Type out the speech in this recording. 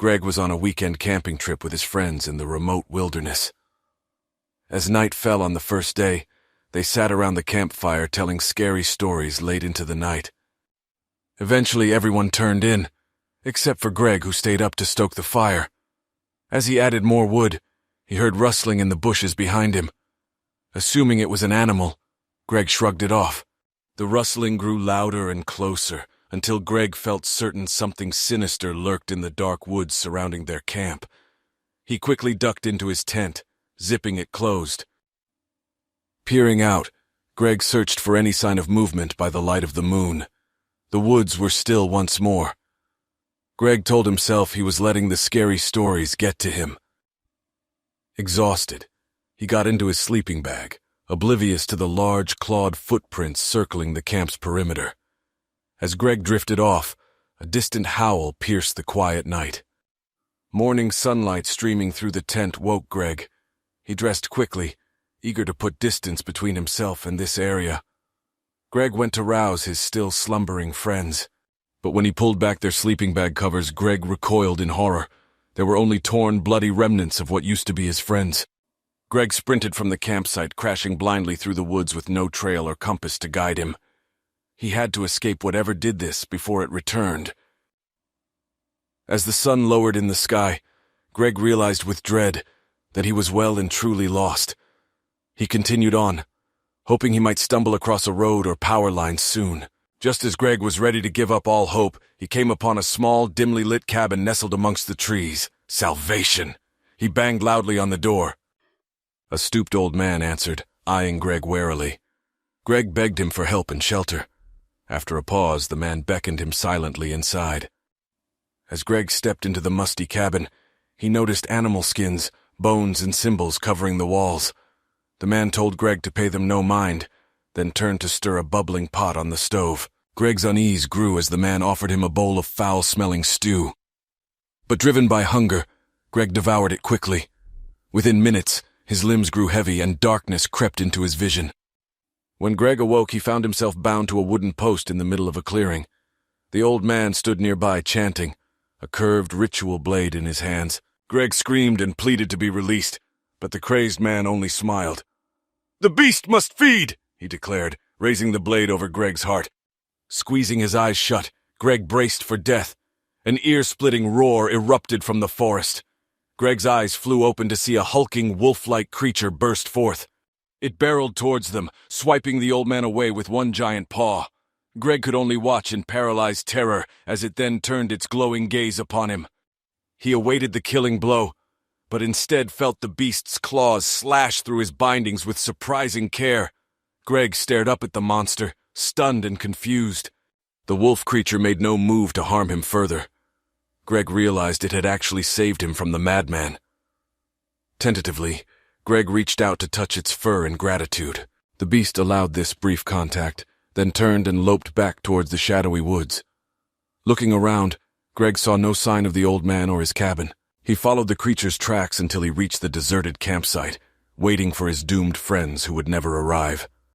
Greg was on a weekend camping trip with his friends in the remote wilderness. As night fell on the first day, they sat around the campfire telling scary stories late into the night. Eventually everyone turned in, except for Greg, who stayed up to stoke the fire. As he added more wood, he heard rustling in the bushes behind him. Assuming it was an animal, Greg shrugged it off. The rustling grew louder and closer, until Greg felt certain something sinister lurked in the dark woods surrounding their camp. He quickly ducked into his tent, zipping it closed. Peering out, Greg searched for any sign of movement by the light of the moon. The woods were still once more. Greg told himself he was letting the scary stories get to him. Exhausted, he got into his sleeping bag, oblivious to the large Claude footprints circling the camp's perimeter. As Greg drifted off, a distant howl pierced the quiet night. Morning sunlight streaming through the tent woke Greg. He dressed quickly, eager to put distance between himself and this area. Greg went to rouse his still slumbering friends. But when he pulled back their sleeping bag covers, Greg recoiled in horror. There were only torn, bloody remnants of what used to be his friends. Greg sprinted from the campsite, crashing blindly through the woods with no trail or compass to guide him. He had to escape whatever did this before it returned. As the sun lowered in the sky, Greg realized with dread that he was well and truly lost. He continued on, hoping he might stumble across a road or power line soon. Just as Greg was ready to give up all hope, he came upon a small, dimly lit cabin nestled amongst the trees. Salvation! He banged loudly on the door. A stooped old man answered, eyeing Greg warily. Greg begged him for help and shelter. After a pause, the man beckoned him silently inside. As Greg stepped into the musty cabin, he noticed animal skins, bones, and symbols covering the walls. The man told Greg to pay them no mind, then turned to stir a bubbling pot on the stove. Greg's unease grew as the man offered him a bowl of foul-smelling stew. But driven by hunger, Greg devoured it quickly. Within minutes, his limbs grew heavy and darkness crept into his vision. When Greg awoke, he found himself bound to a wooden post in the middle of a clearing. The old man stood nearby chanting, a curved ritual blade in his hands. Greg screamed and pleaded to be released, but the crazed man only smiled. "The beast must feed," he declared, raising the blade over Greg's heart. Squeezing his eyes shut, Greg braced for death. An ear-splitting roar erupted from the forest. Greg's eyes flew open to see a hulking, wolf-like creature burst forth. It barreled towards them, swiping the old man away with one giant paw. Greg could only watch in paralyzed terror as it then turned its glowing gaze upon him. He awaited the killing blow, but instead felt the beast's claws slash through his bindings with surprising care. Greg stared up at the monster, stunned and confused. The wolf creature made no move to harm him further. Greg realized it had actually saved him from the madman. Tentatively, Greg reached out to touch its fur in gratitude. The beast allowed this brief contact, then turned and loped back towards the shadowy woods. Looking around, Greg saw no sign of the old man or his cabin. He followed the creature's tracks until he reached the deserted campsite, waiting for his doomed friends who would never arrive.